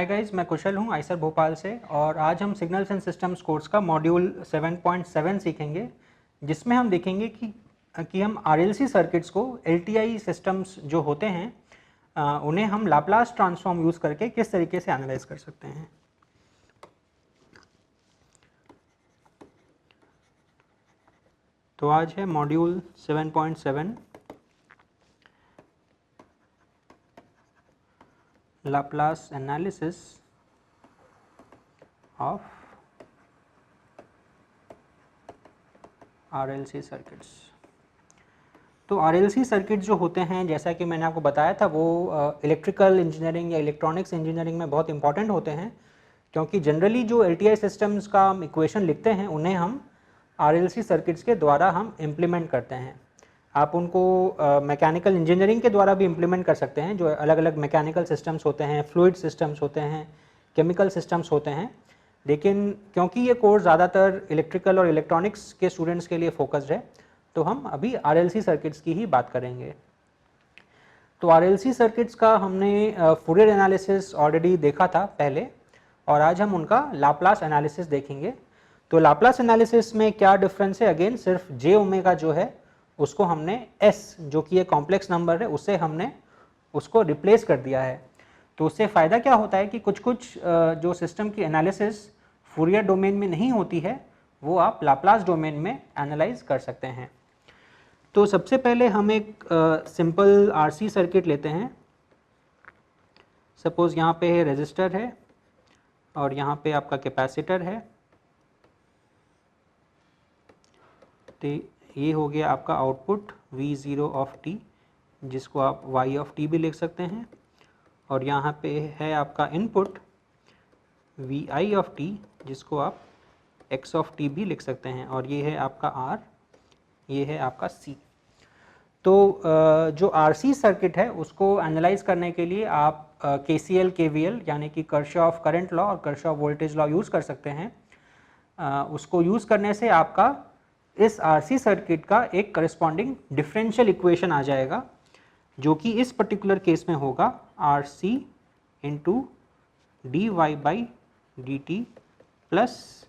Guys, मैं कुशल हूँ Eicher Bhopal से और आज हम सिग्नल्स एंड सिस्टम्स कोर्स का मॉड्यूल 7.7 सीखेंगे, जिसमें हम देखेंगे कि हम आरएलसी सर्किट्स को एलटीआई सिस्टम्स जो होते हैं उन्हें हम लाप्लास ट्रांसफॉर्म यूज़ करके किस तरीके से एनालाइज कर सकते हैं। तो आज है module 7.7 Laplace analysis of RLC circuits. तो RLC सर्किट जो होते हैं, जैसा कि मैंने आपको बताया था, वो इलेक्ट्रिकल इंजीनियरिंग या इलेक्ट्रॉनिक्स इंजीनियरिंग में बहुत इंपॉर्टेंट होते हैं, क्योंकि जनरली जो LTI सिस्टम्स का हम इक्वेशन लिखते हैं उन्हें हम RLC सर्किट्स के द्वारा हम इम्प्लीमेंट करते हैं। आप उनको मैकेनिकल इंजीनियरिंग के द्वारा भी इम्प्लीमेंट कर सकते हैं, जो अलग अलग मैकेनिकल सिस्टम्स होते हैं, फ्लूइड सिस्टम्स होते हैं, केमिकल सिस्टम्स होते हैं। लेकिन क्योंकि ये कोर्स ज़्यादातर इलेक्ट्रिकल और इलेक्ट्रॉनिक्स के स्टूडेंट्स के लिए फोकस्ड है, तो हम अभी RLC सर्किट्स की ही बात करेंगे। तो RLC सर्किट्स का हमने फूरियर एनालिसिस ऑलरेडी देखा था पहले, और आज हम उनका लाप्लास एनालिसिस देखेंगे। तो लाप्लास एनालिसिस में क्या डिफरेंस है? अगेन सिर्फ j ओमेगा जो है उसको हमने s, जो कि एक कॉम्प्लेक्स नंबर है, उससे हमने उसको रिप्लेस कर दिया है। तो उससे फ़ायदा क्या होता है कि कुछ जो सिस्टम की एनालिसिस फूरियर डोमेन में नहीं होती है, वो आप लाप्लास डोमेन में एनालाइज कर सकते हैं। तो सबसे पहले हम एक सिंपल RC सर्किट लेते हैं। सपोज यहाँ पे रेजिस्टर है और यहाँ पे आपका कैपेसिटर है। तो ये हो गया आपका आउटपुट V0 ऑफ t, जिसको आप y ऑफ t भी लिख सकते हैं, और यहाँ पे है आपका इनपुट Vi ऑफ t, जिसको आप x ऑफ t भी लिख सकते हैं, और ये है आपका R, ये है आपका C। तो जो RC सर्किट है उसको एनालाइज करने के लिए आप KCL KVL यानी कि किरचॉफ करंट लॉ और किरचॉफ वोल्टेज लॉ यूज़ कर सकते हैं। उसको यूज़ करने से आपका इस RC सर्किट का एक करस्पॉन्डिंग डिफरेंशियल इक्वेशन आ जाएगा, जो कि इस पर्टिकुलर केस में होगा RC into dy/dt plus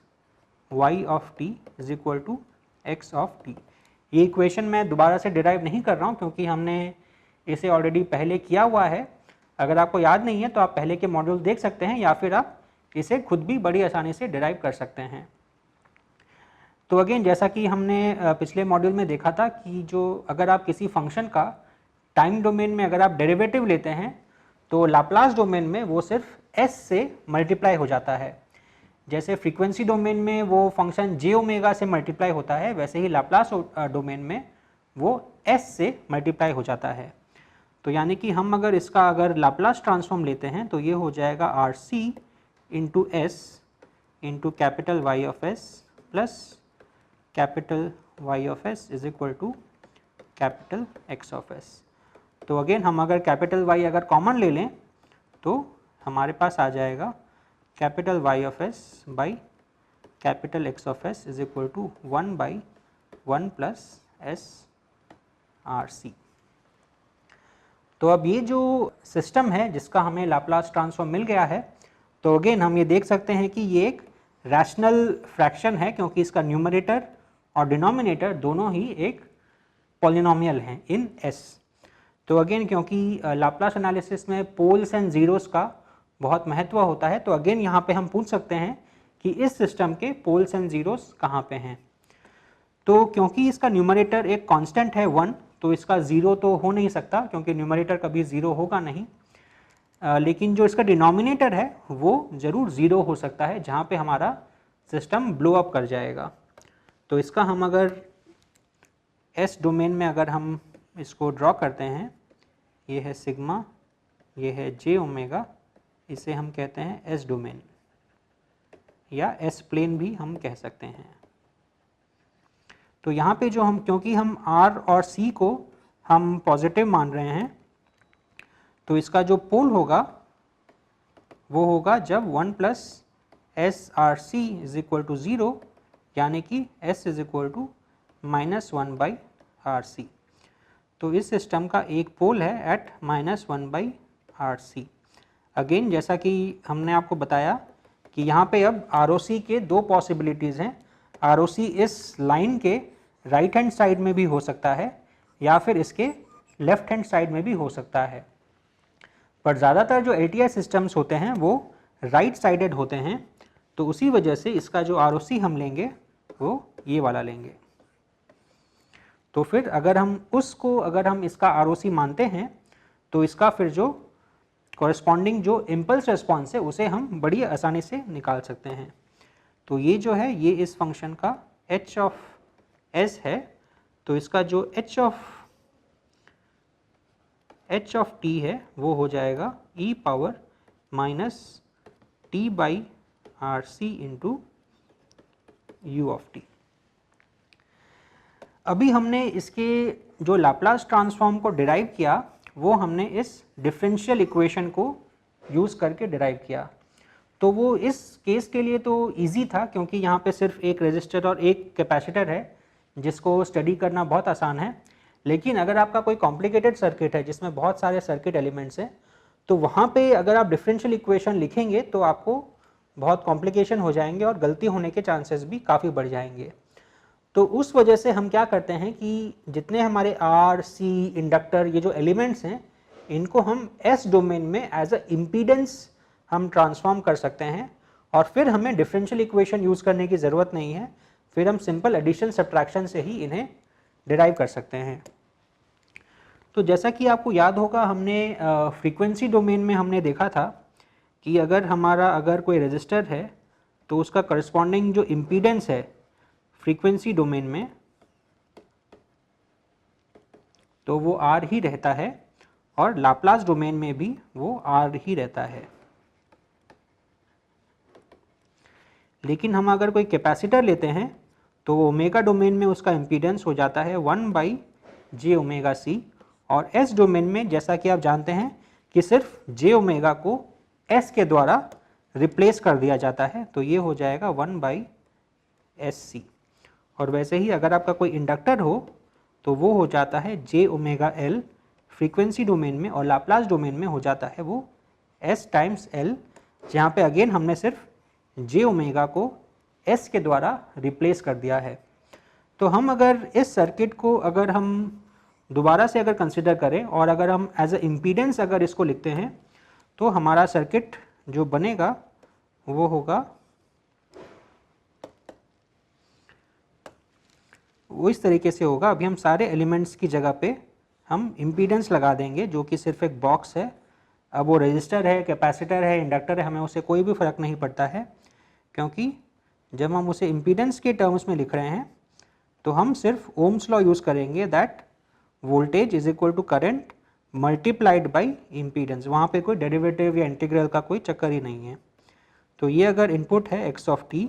y of t is equal to x of t। ये इक्वेशन मैं दोबारा से डिराइव नहीं कर रहा हूँ, क्योंकि हमने इसे ऑलरेडी पहले किया हुआ है। अगर आपको याद नहीं है तो आप पहले के मॉड्यूल देख सकते हैं, या फिर आप इसे खुद भी बड़ी आसानी से डिराइव कर सकते हैं। तो अगेन, जैसा कि हमने पिछले मॉड्यूल में देखा था कि जो अगर आप किसी फंक्शन का टाइम डोमेन में अगर आप डेरिवेटिव लेते हैं, तो लाप्लास डोमेन में वो सिर्फ s से मल्टीप्लाई हो जाता है। जैसे फ्रीक्वेंसी डोमेन में वो फंक्शन j ओमेगा से मल्टीप्लाई होता है, वैसे ही लाप्लास डोमेन में वो s से मल्टीप्लाई हो जाता है। तो यानी कि हम अगर लाप्लास ट्रांसफॉर्म लेते हैं तो ये हो जाएगा RC into s into capital Y of s plus capital Y of s is equal to capital X of s। तो अगेन हम अगर कैपिटल Y अगर कॉमन ले लें तो हमारे पास आ जाएगा capital Y of s by capital X of s is equal to 1/1 plus s RC। तो अब ये जो सिस्टम है जिसका हमें लाप्लास ट्रांसफॉर्म मिल गया है, तो अगेन हम ये देख सकते हैं कि ये एक रैशनल फ्रैक्शन है, क्योंकि इसका न्यूमरेटर और डिनोमिनेटर दोनों ही एक पॉलिनोमियल हैं इन S। तो अगेन, क्योंकि लाप्लास एनालिसिस में पोल्स एंड जीरोस का बहुत महत्व होता है, तो अगेन यहाँ पे हम पूछ सकते हैं कि इस सिस्टम के पोल्स एंड जीरोस कहाँ पे हैं। तो क्योंकि इसका न्यूमरेटर एक कांस्टेंट है 1, तो इसका ज़ीरो तो हो नहीं सकता, क्योंकि न्यूमरेटर कभी ज़ीरो होगा नहीं। लेकिन जो इसका डिनोमिनेटर है वो ज़रूर ज़ीरो हो सकता है, जहाँ पे हमारा सिस्टम ब्लो अप कर जाएगा। तो इसका हम अगर S डोमेन में अगर हम इसको ड्रॉ करते हैं, ये है सिग्मा, ये है j ओमेगा, इसे हम कहते हैं S डोमेन या S प्लेन भी हम कह सकते हैं। तो यहाँ पे जो हम, क्योंकि हम R और C को हम पॉजिटिव मान रहे हैं, तो इसका जो पोल होगा वो होगा जब 1 plus SRC is equal to 0, यानी कि S is equal to -1/RC। तो इस सिस्टम का एक पोल है एट -1/RC। अगेन जैसा कि हमने आपको बताया कि यहाँ पे अब ROC के दो पॉसिबिलिटीज़ हैं। ROC इस लाइन के राइट हैंड साइड में भी हो सकता है या फिर इसके लेफ्ट हैंड साइड में भी हो सकता है, पर ज़्यादातर जो LTI सिस्टम्स होते हैं वो राइट साइडेड होते हैं, तो उसी वजह से इसका जो ROC हम लेंगे वो ये वाला लेंगे। तो फिर अगर हम इसका ROC मानते हैं तो इसका फिर जो कॉरेस्पॉन्डिंग जो इम्पल्स रिस्पॉन्स है उसे हम बड़ी आसानी से निकाल सकते हैं। तो ये जो है ये इस फंक्शन का h ऑफ s है, तो इसका जो h ऑफ t है वो हो जाएगा e power minus t by R C into U of T. अभी हमने इसके जो लाप्लास ट्रांसफॉर्म को डिराइव किया वो हमने इस डिफरेंशियल इक्वेशन को यूज़ करके डिराइव किया। तो वो इस केस के लिए तो इजी था क्योंकि यहाँ पे सिर्फ एक रेजिस्टर और एक कैपेसिटर है जिसको स्टडी करना बहुत आसान है। लेकिन अगर आपका कोई कॉम्प्लिकेटेड सर्किट है जिसमें बहुत सारे सर्किट एलिमेंट्स हैं तो वहाँ पे अगर आप डिफरेंशियल इक्वेशन लिखेंगे तो आपको बहुत कॉम्प्लिकेशन हो जाएंगे और गलती होने के चांसेस भी काफ़ी बढ़ जाएंगे। तो उस वजह से हम क्या करते हैं कि जितने हमारे आर सी इंडक्टर ये जो एलिमेंट्स हैं इनको हम एस डोमेन में एज अ इम्पीडेंस हम ट्रांसफॉर्म कर सकते हैं और फिर हमें डिफरेंशियल इक्वेशन यूज़ करने की ज़रूरत नहीं है, फिर हम सिंपल एडिशन सब्ट्रैक्शन से ही इन्हें डिराइव कर सकते हैं। तो जैसा कि आपको याद होगा हमने फ्रीक्वेंसी डोमेन में हमने देखा था कि अगर कोई रेजिस्टर है तो उसका करस्पॉन्डिंग जो इम्पीडेंस है फ्रीक्वेंसी डोमेन में तो वो R ही रहता है और लाप्लास डोमेन में भी वो R ही रहता है। लेकिन हम अगर कोई कैपेसिटर लेते हैं तो ओमेगा डोमेन में उसका इम्पीडेंस हो जाता है 1/j ओमेगा c और S डोमेन में जैसा कि आप जानते हैं कि सिर्फ j ओमेगा को S के द्वारा रिप्लेस कर दिया जाता है, तो ये हो जाएगा 1/SC। और वैसे ही अगर आपका कोई इंडक्टर हो तो वो हो जाता है j omega L frequency domain में और लाप्लास डोमेन में हो जाता है वो S टाइम्स L, जहाँ पे अगेन हमने सिर्फ j ओमेगा को S के द्वारा रिप्लेस कर दिया है। तो हम अगर इस सर्किट को अगर हम दोबारा से अगर कंसिडर करें और अगर हम एज अ इम्पीडेंस अगर इसको लिखते हैं तो हमारा सर्किट जो बनेगा वो होगा वो इस तरीके से होगा। अभी हम सारे एलिमेंट्स की जगह पे हम इम्पीडेंस लगा देंगे जो कि सिर्फ एक बॉक्स है। अब वो रेजिस्टर है, कैपेसिटर है, इंडक्टर है, हमें उससे कोई भी फ़र्क नहीं पड़ता है क्योंकि जब हम उसे इम्पीडेंस के टर्म्स में लिख रहे हैं तो हम सिर्फ ओम्स लॉ यूज़ करेंगे that voltage is equal to current multiplied by impedance. वहाँ पे कोई डेरिवेटिव या इंटीग्रल का कोई चक्कर ही नहीं है। तो ये अगर इनपुट है x ऑफ t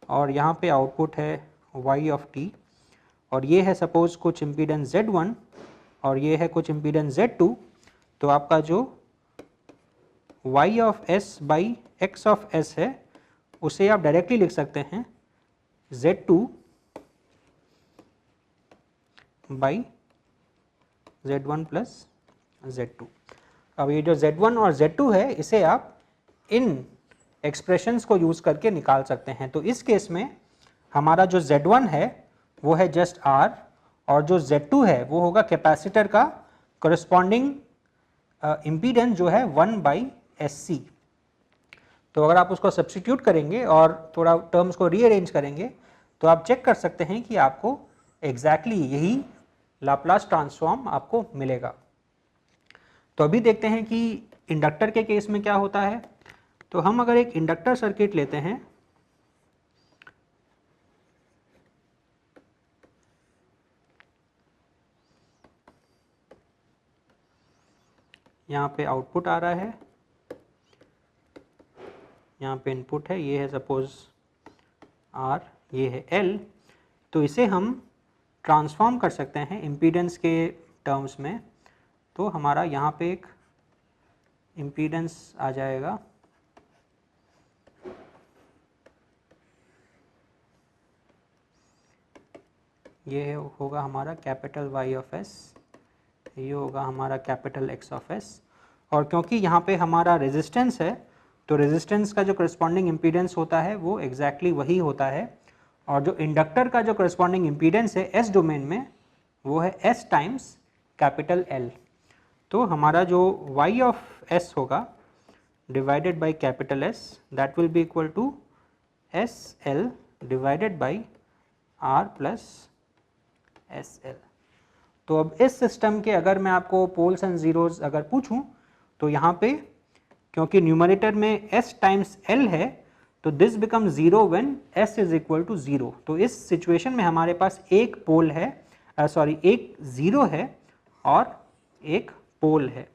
और यहाँ पे आउटपुट है y ऑफ t और ये है सपोज कुछ इम्पीडेंस z1 और ये है कुछ इम्पीडेंस z2, तो आपका जो y of s by x of s है उसे आप डायरेक्टली लिख सकते हैं z2 by z1 plus z2। अब ये जो z1 और z2 है इसे आप इन एक्सप्रेशंस को यूज़ करके निकाल सकते हैं। तो इस केस में हमारा जो z1 है वो है जस्ट R और जो z2 है वो होगा कैपेसिटर का करस्पॉन्डिंग इम्पीडेंस जो है 1/SC। तो अगर आप उसको सब्स्टिट्यूट करेंगे और थोड़ा टर्म्स को रीअरेंज करेंगे तो आप चेक कर सकते हैं कि आपको एग्जैक्टली यही लाप्लास ट्रांसफॉर्म आपको मिलेगा। तो अभी देखते हैं कि इंडक्टर के केस में क्या होता है। तो हम अगर एक इंडक्टर सर्किट लेते हैं यहाँ पे आउटपुट आ रहा है, यहाँ पे इनपुट है, ये है सपोज R, ये है L, तो इसे हम ट्रांसफॉर्म कर सकते हैं इम्पीडेंस के टर्म्स में। तो हमारा यहाँ पे एक इम्पीडेंस आ जाएगा ये होगा हमारा कैपिटल Y ऑफ S, ये होगा हमारा कैपिटल X ऑफ S और क्योंकि यहाँ पे हमारा रेजिस्टेंस है तो रेजिस्टेंस का जो करस्पॉन्डिंग इम्पीडेंस होता है वो एग्जैक्टली वही होता है, और जो इंडक्टर का जो करस्पॉन्डिंग इम्पीडेंस है एस डोमेन में वो है एस टाइम्स कैपिटल एल। तो हमारा जो y ऑफ s होगा divided by capital S that will be equal to S L divided by R plus S L. तो अब इस सिस्टम के अगर मैं आपको पोल्स एंड जीरोस अगर पूछूं तो यहाँ पे क्योंकि न्यूमरेटर में s टाइम्स l है तो this become zero when s is equal to zero. तो इस सिचुएशन में हमारे पास एक पोल है, सॉरी एक जीरो है और एक पोल है।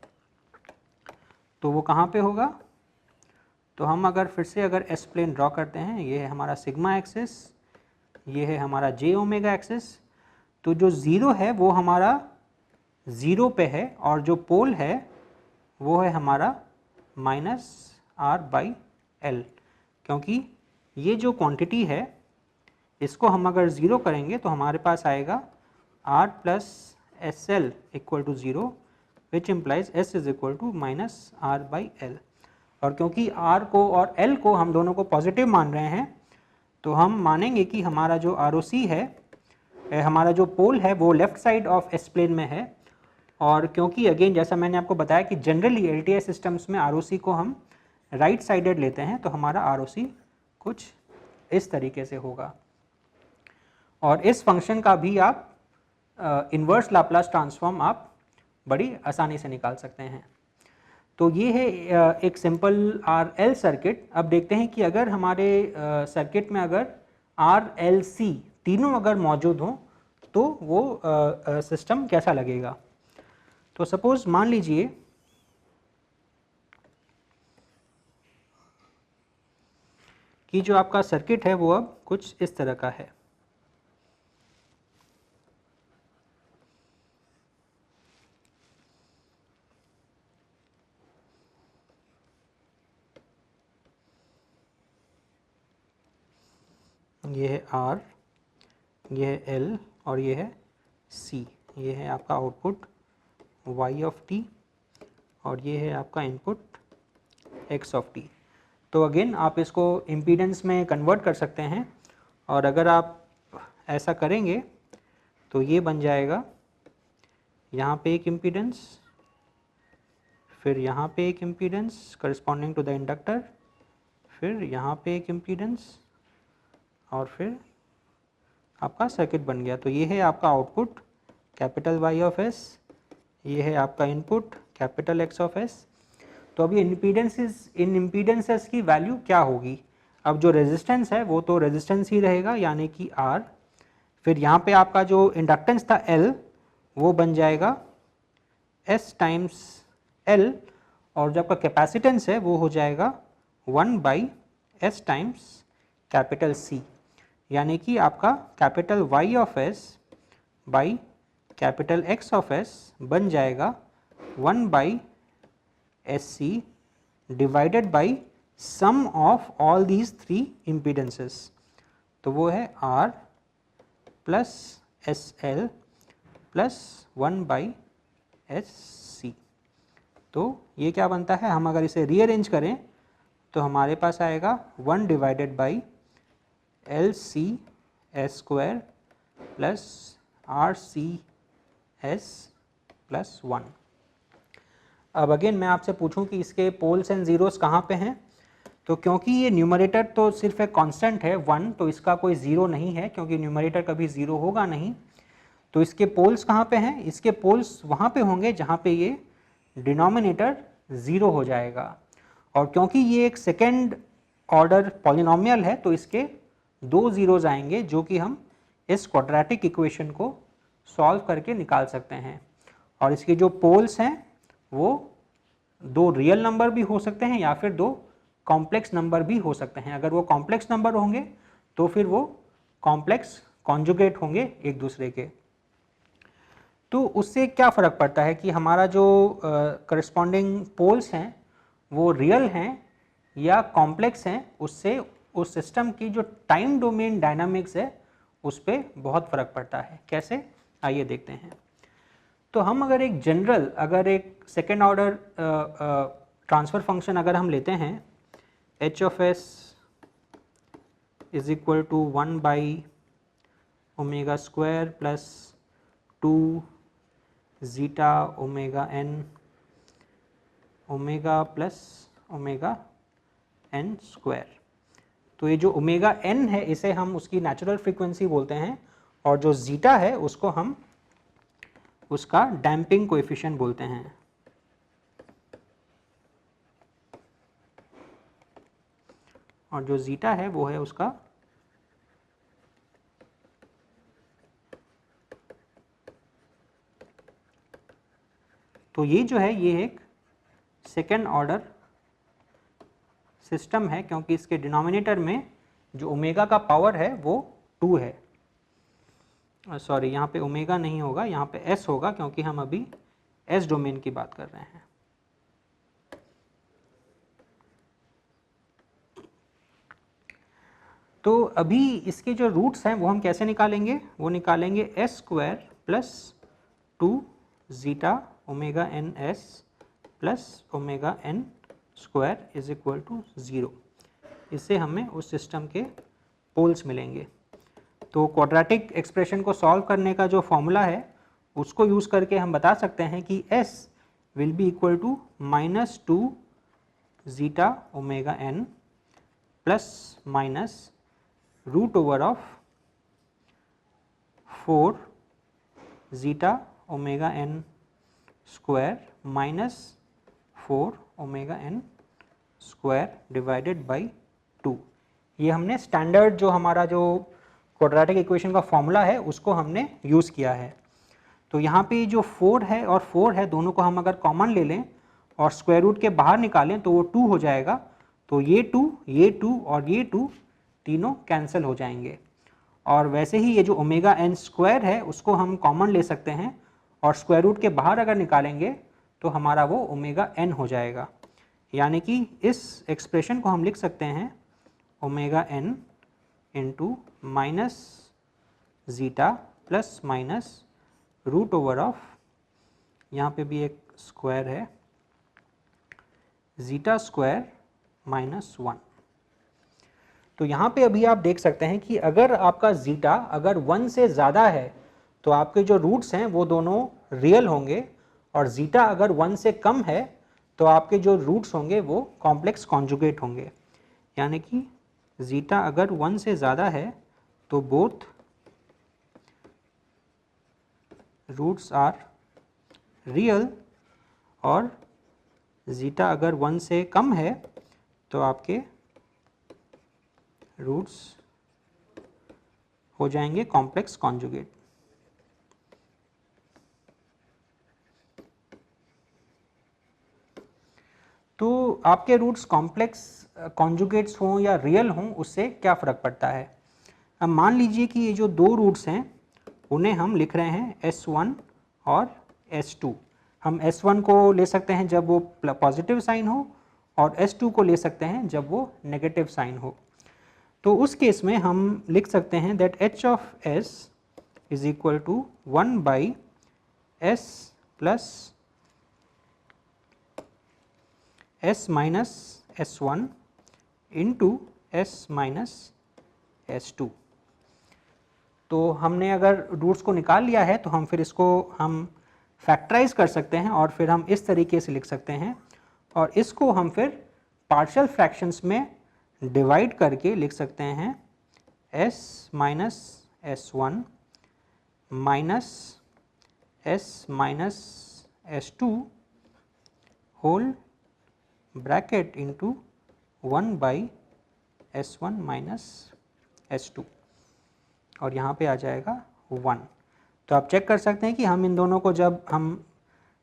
तो वो कहाँ पे होगा? तो हम अगर फिर से अगर s प्लेन ड्रॉ करते हैं, ये है हमारा सिग्मा एक्सिस, ये है हमारा j ओमेगा एक्सिस। तो जो ज़ीरो है वो हमारा ज़ीरो पे है और जो पोल है वो है हमारा माइनस आर बाई एल, क्योंकि ये जो क्वांटिटी है इसको हम अगर ज़ीरो करेंगे तो हमारे पास आएगा R plus S L equal to zero which implies S is equal to minus R by L. और क्योंकि आर को और एल को हम दोनों को पॉजिटिव मान रहे हैं तो हम मानेंगे कि हमारा जो आर ओ सी है, हमारा जो पोल है वो left side of S plane में है। और क्योंकि अगेन जैसा मैंने आपको बताया कि जनरली एलटीआई सिस्टम्स में आरओसी को हम राइट साइडेड लेते हैं, तो हमारा आरओसी कुछ इस तरीके से होगा। और इस फंक्शन का भी आप इन्वर्स लाप्लास ट्रांसफॉर्म आप बड़ी आसानी से निकाल सकते हैं। तो ये है एक सिंपल आर एल सर्किट। अब देखते हैं कि अगर हमारे सर्किट में अगर आर एल सी तीनों अगर मौजूद हों तो वो सिस्टम कैसा लगेगा। तो सपोज मान लीजिए कि जो आपका सर्किट है वो अब कुछ इस तरह का है। ये है R, ये है L और ये है C। ये है आपका आउटपुट y ऑफ t और ये है आपका इनपुट x ऑफ t। तो अगेन आप इसको इम्पीडेंस में कन्वर्ट कर सकते हैं, और अगर आप ऐसा करेंगे तो ये बन जाएगा यहाँ पे एक इम्पीडेंस, फिर यहाँ पे एक impedance corresponding to the inductor, फिर यहाँ पे एक इम्पीडेंस और फिर आपका सर्किट बन गया। तो ये है आपका output capital Y of S, ये है आपका input capital X of S। तो अब ये इन इम्पीडेंसेस की वैल्यू क्या होगी? अब जो रेजिस्टेंस है वो तो रेजिस्टेंस ही रहेगा यानी कि R, फिर यहाँ पे आपका जो इंडक्टेंस था L वो बन जाएगा S टाइम्स L, और जो आपका कैपेसिटेंस है वो हो जाएगा 1 by S times capital C, यानी कि आपका capital Y of S by capital X of S बन जाएगा 1 by SC divided by sum of all these three impedances. तो वो है R plus SL plus 1 by SC। तो ये क्या बनता है? हम अगर इसे रीअरेंज करें तो हमारे पास आएगा 1 divided by LC S square plus RC S plus 1। अब अगेन मैं आपसे पूछूं कि इसके पोल्स एंड ज़ीरोस कहाँ पे हैं, तो क्योंकि ये न्यूमरेटर तो सिर्फ एक कांस्टेंट है 1, तो इसका कोई ज़ीरो नहीं है क्योंकि न्यूमरेटर कभी ज़ीरो होगा नहीं। तो इसके पोल्स कहाँ पे हैं? इसके पोल्स वहाँ पे होंगे जहाँ पे ये डिनोमिनेटर ज़ीरो हो जाएगा, और क्योंकि ये एक सेकेंड ऑर्डर पॉलिनोमियल है तो इसके दो ज़ीरोज़ आएंगे जो कि हम इस क्वाड्रेटिक इक्वेशन को सॉल्व करके निकाल सकते हैं। और इसके जो पोल्स हैं वो दो रियल नंबर भी हो सकते हैं या फिर दो कॉम्प्लेक्स नंबर भी हो सकते हैं। अगर वो कॉम्प्लेक्स नंबर होंगे तो फिर वो कॉम्प्लेक्स कॉन्जुगेट होंगे एक दूसरे के। तो उससे क्या फ़र्क पड़ता है कि हमारा जो करस्पॉन्डिंग पोल्स हैं वो रियल हैं या कॉम्प्लेक्स हैं, उससे उस सिस्टम की जो टाइम डोमेन डायनामिक्स है उस पर बहुत फ़र्क पड़ता है। कैसे? आइए देखते हैं। तो हम अगर एक जनरल, अगर एक सेकेंड ऑर्डर ट्रांसफ़र फंक्शन अगर हम लेते हैं, H of S is equal to 1 by omega square plus 2 zeta omega N omega plus omega N square. तो ये जो ओमेगा एन है इसे हम उसकी नेचुरल फ्रीक्वेंसी बोलते हैं, और जो ज़ीटा है उसको हम उसका डैम्पिंग कोएफिशिएंट बोलते हैं। और जो ज़ीटा है वो है उसका तो ये जो है ये एक सेकेंड ऑर्डर सिस्टम है, क्योंकि इसके डिनोमिनेटर में जो ओमेगा का पावर है वो 2 है। सॉरी, यहाँ पे ओमेगा नहीं होगा, यहाँ पे एस होगा, क्योंकि हम अभी एस डोमेन की बात कर रहे हैं। तो अभी इसके जो रूट्स हैं वो हम कैसे निकालेंगे, वो निकालेंगे S square plus 2 zeta omega N S plus omega N square is equal to 0। इससे हमें उस सिस्टम के पोल्स मिलेंगे। तो क्वाड्रेटिक एक्सप्रेशन को सॉल्व करने का जो फॉर्मूला है उसको यूज़ करके हम बता सकते हैं कि s will be equal to -2 zeta omega n plus minus root over of 4 zeta omega n square minus 4 omega n square divided by 2। ये हमने स्टैंडर्ड जो हमारा जो क्वाड्रेटिक इक्वेशन का फॉर्मूला है उसको हमने यूज़ किया है। तो यहाँ पे जो 4 है और 4 है दोनों को हम अगर कॉमन ले लें और स्क्वायर रूट के बाहर निकालें तो वो 2 हो जाएगा। तो ये 2 और ये 2 तीनों कैंसिल हो जाएंगे। और वैसे ही ये जो ओमेगा एन स्क्वायर है उसको हम कॉमन ले सकते हैं और स्क्वायर रूट के बाहर अगर निकालेंगे तो हमारा वो ओमेगा एन हो जाएगा। यानी कि इस एक्सप्रेशन को हम लिख सकते हैं omega N into minus zeta plus minus root over of, यहाँ पे भी एक स्क्वायर है, ज़ीटा स्क्वायर माइनस 1। तो यहाँ पे अभी आप देख सकते हैं कि अगर आपका ज़ीटा अगर 1 से ज़्यादा है तो आपके जो रूट्स हैं वो दोनों रियल होंगे, और ज़ीटा अगर 1 से कम है तो आपके जो रूट्स होंगे वो कॉम्प्लेक्स कॉन्जुगेट होंगे। यानी कि ज़ीटा अगर 1 से ज़्यादा है तो बोथ रूट्स आर रियल, और ज़ीटा अगर 1 से कम है तो आपके रूट्स हो जाएंगे कॉम्प्लेक्स कॉन्जुगेट। तो आपके रूट्स कॉम्प्लेक्स कॉन्जुगेट्स हों या रियल हों उससे क्या फ़र्क पड़ता है। अब मान लीजिए कि ये जो दो रूट्स हैं उन्हें हम लिख रहे हैं S1 और S2। हम S1 को ले सकते हैं जब वो पॉजिटिव साइन हो और S2 को ले सकते हैं जब वो नेगेटिव साइन हो। तो उस केस में हम लिख सकते हैं that H of S is equal to 1 by S plus S minus S1 into S minus S2। तो हमने अगर रूट्स को निकाल लिया है तो हम फिर इसको हम फैक्टराइज कर सकते हैं और फिर हम इस तरीके से लिख सकते हैं, और इसको हम फिर पार्शियल फ्रैक्शंस में डिवाइड करके लिख सकते हैं S minus S1 minus S minus S2 whole bracket into 1 by S1 minus S2, और यहाँ पे आ जाएगा 1। तो आप चेक कर सकते हैं कि हम इन दोनों को जब हम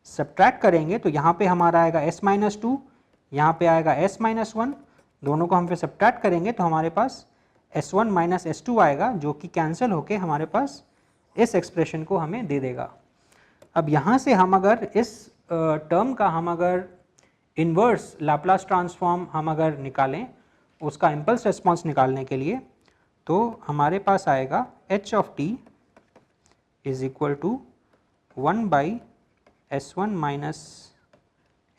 सब्ट्रैक्ट करेंगे तो यहाँ पे हमारा आएगा S माइनस 2, यहाँ पे आएगा S माइनस 1। दोनों को हम फिर सब्ट्रैक्ट करेंगे तो हमारे पास S1 माइनस S2 आएगा, जो कि कैंसिल होके हमारे पास इस एक्सप्रेशन को हमें दे देगा। अब यहाँ से हम अगर इस टर्म का हम अगर इन्वर्स लैप्लास ट्रांसफॉर्म हम अगर निकालें उसका इम्पल्स रिस्पॉन्स निकालने के लिए, तो हमारे पास आएगा h of t is equal to 1 by S1 minus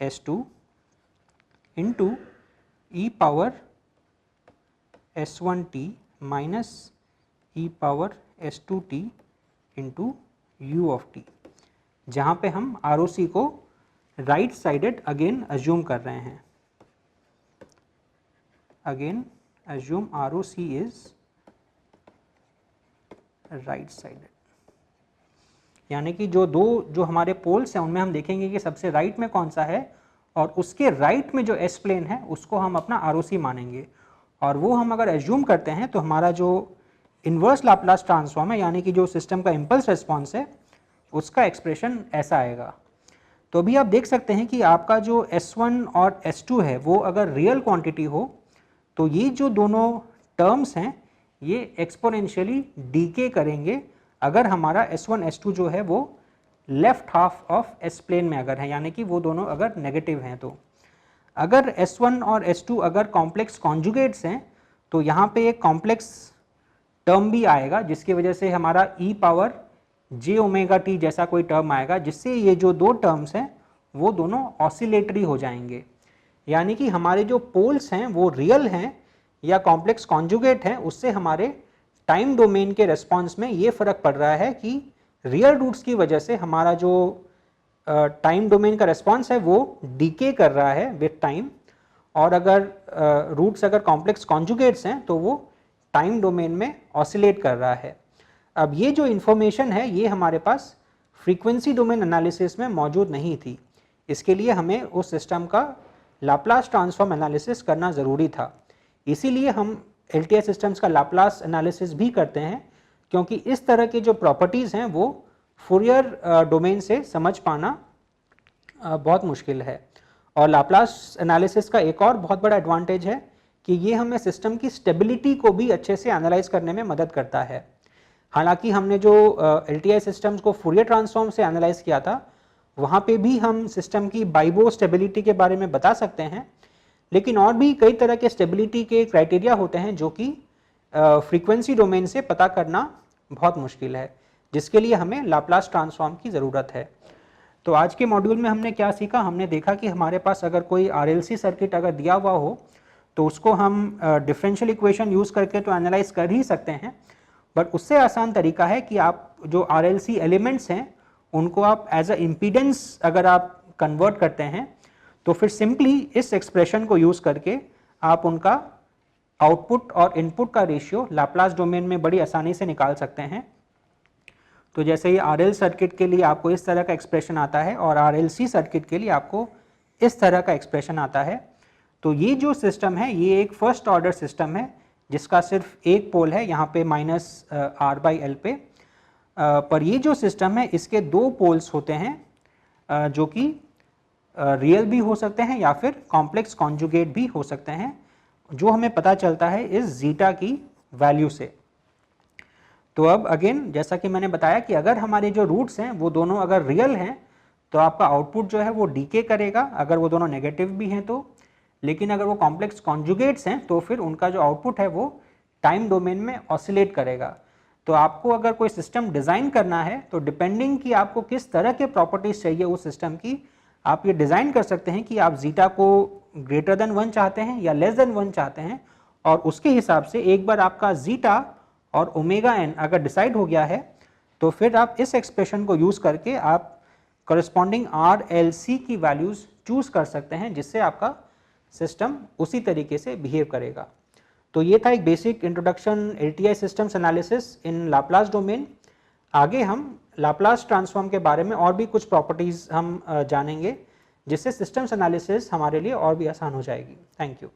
S2 into E power S1t minus E power S2t into u of t, जहाँ पे हम ROC को राइट साइडेड अगेन अज्यूम कर रहे हैं. Again assume ROC is right sided, यानी कि जो हमारे पोल्स हैं उनमें हम देखेंगे कि सबसे राइट में कौन सा है और उसके राइट में जो एस प्लेन है उसको हम अपना ROC मानेंगे. और वो हम अगर एज्यूम करते हैं तो हमारा जो इन्वर्स लाप्लास ट्रांसफॉर्म है, यानी कि जो सिस्टम का इम्पल्स रिस्पॉन्स है, उसका एक्सप्रेशन ऐसा आएगा. तो अभी आप देख सकते हैं कि आपका जो S1 और S2 है वो अगर रियल क्वांटिटी हो तो ये जो दोनों टर्म्स हैं ये एक्सपोनेंशियली डीके करेंगे अगर हमारा S1 S2 जो है वो left half of S plane में अगर है, यानी कि वो दोनों अगर नेगेटिव हैं. तो अगर S1 और S2 अगर कॉम्प्लेक्स कॉन्जुगेट्स हैं तो यहाँ पे एक कॉम्प्लेक्स टर्म भी आएगा जिसकी वजह से हमारा e power j omega t जैसा कोई टर्म आएगा, जिससे ये जो दो टर्म्स हैं वो दोनों ऑसिलेटरी हो जाएंगे. यानी कि हमारे जो पोल्स हैं वो रियल हैं या कॉम्प्लेक्स कॉन्जुगेट हैं, उससे हमारे टाइम डोमेन के रेस्पॉन्स में ये फ़र्क पड़ रहा है कि रियल रूट्स की वजह से हमारा जो टाइम डोमेन का रेस्पॉन्स है वो डीके कर रहा है विथ टाइम, और अगर रूट्स अगर कॉम्प्लेक्स कॉन्जुगेट्स हैं तो वो टाइम डोमेन में ऑसिलेट कर रहा है. अब ये जो इन्फॉर्मेशन है ये हमारे पास फ्रीक्वेंसी डोमेन एनालिसिस में मौजूद नहीं थी. इसके लिए हमें उस सिस्टम का लाप्लास ट्रांसफॉर्म एनालिसिस करना ज़रूरी था. इसीलिए हम LTI सिस्टम्स का लाप्लास एनालिसिस भी करते हैं, क्योंकि इस तरह के जो प्रॉपर्टीज़ हैं वो फूरियर डोमेन से समझ पाना बहुत मुश्किल है. और लाप्लास एनालिसिस का एक और बहुत बड़ा एडवांटेज है कि ये हमें सिस्टम की स्टेबिलिटी को भी अच्छे से एनालाइज करने में मदद करता है. हालांकि हमने जो LTI सिस्टम्स को फूरियर ट्रांसफॉर्म से एनालाइज किया था वहाँ पे भी हम सिस्टम की बाइबो स्टेबिलिटी के बारे में बता सकते हैं, लेकिन और भी कई तरह के स्टेबिलिटी के क्राइटेरिया होते हैं जो कि फ्रीक्वेंसी डोमेन से पता करना बहुत मुश्किल है, जिसके लिए हमें लाप्लास ट्रांसफॉर्म की ज़रूरत है. तो आज के मॉड्यूल में हमने क्या सीखा, हमने देखा कि हमारे पास अगर कोई RLC सर्किट अगर दिया हुआ हो तो उसको हम डिफरेंशियल इक्वेशन यूज़ करके तो एनालाइज कर ही सकते हैं, बट उससे आसान तरीका है कि आप जो RLC एलिमेंट्स हैं उनको आप एज अ इम्पीडेंस अगर आप कन्वर्ट करते हैं तो फिर सिंपली इस एक्सप्रेशन को यूज़ करके आप उनका आउटपुट और इनपुट का रेशियो लाप्लास डोमेन में बड़ी आसानी से निकाल सकते हैं. तो जैसे ये RL सर्किट के लिए आपको इस तरह का एक्सप्रेशन आता है और RLC सर्किट के लिए आपको इस तरह का एक्सप्रेशन आता है. तो ये जो सिस्टम है ये एक फर्स्ट ऑर्डर सिस्टम है जिसका सिर्फ एक पोल है यहाँ पे -R/L पे, पर ये जो सिस्टम है इसके दो पोल्स होते हैं जो कि रियल भी हो सकते हैं या फिर कॉम्प्लेक्स कॉन्जुगेट भी हो सकते हैं, जो हमें पता चलता है इस जीटा की वैल्यू से. तो अब अगेन जैसा कि मैंने बताया कि अगर हमारे जो रूट्स हैं वो दोनों अगर रियल हैं तो आपका आउटपुट जो है वो डीके करेगा अगर वो दोनों नेगेटिव भी हैं तो, लेकिन अगर वो कॉम्प्लेक्स कॉन्जुगेट्स हैं तो फिर उनका जो आउटपुट है वो टाइम डोमेन में ऑसिलेट करेगा. तो आपको अगर कोई सिस्टम डिज़ाइन करना है तो डिपेंडिंग कि आपको किस तरह के प्रॉपर्टीज़ चाहिए उस सिस्टम की, आप ये डिज़ाइन कर सकते हैं कि आप जीटा को ग्रेटर देन 1 चाहते हैं या लेस देन 1 चाहते हैं, और उसके हिसाब से एक बार आपका जीटा और ओमेगा एन अगर डिसाइड हो गया है तो फिर आप इस एक्सप्रेशन को यूज़ करके आप करस्पॉन्डिंग RLC की वैल्यूज़ चूज़ कर सकते हैं, जिससे आपका सिस्टम उसी तरीके से बिहेव करेगा. तो ये था एक basic introduction LTI systems analysis in Laplace domain. आगे हम लाप्लास ट्रांसफॉर्म के बारे में और भी कुछ प्रॉपर्टीज़ हम जानेंगे, जिससे सिस्टम्स एनालिसिस हमारे लिए और भी आसान हो जाएगी. Thank you.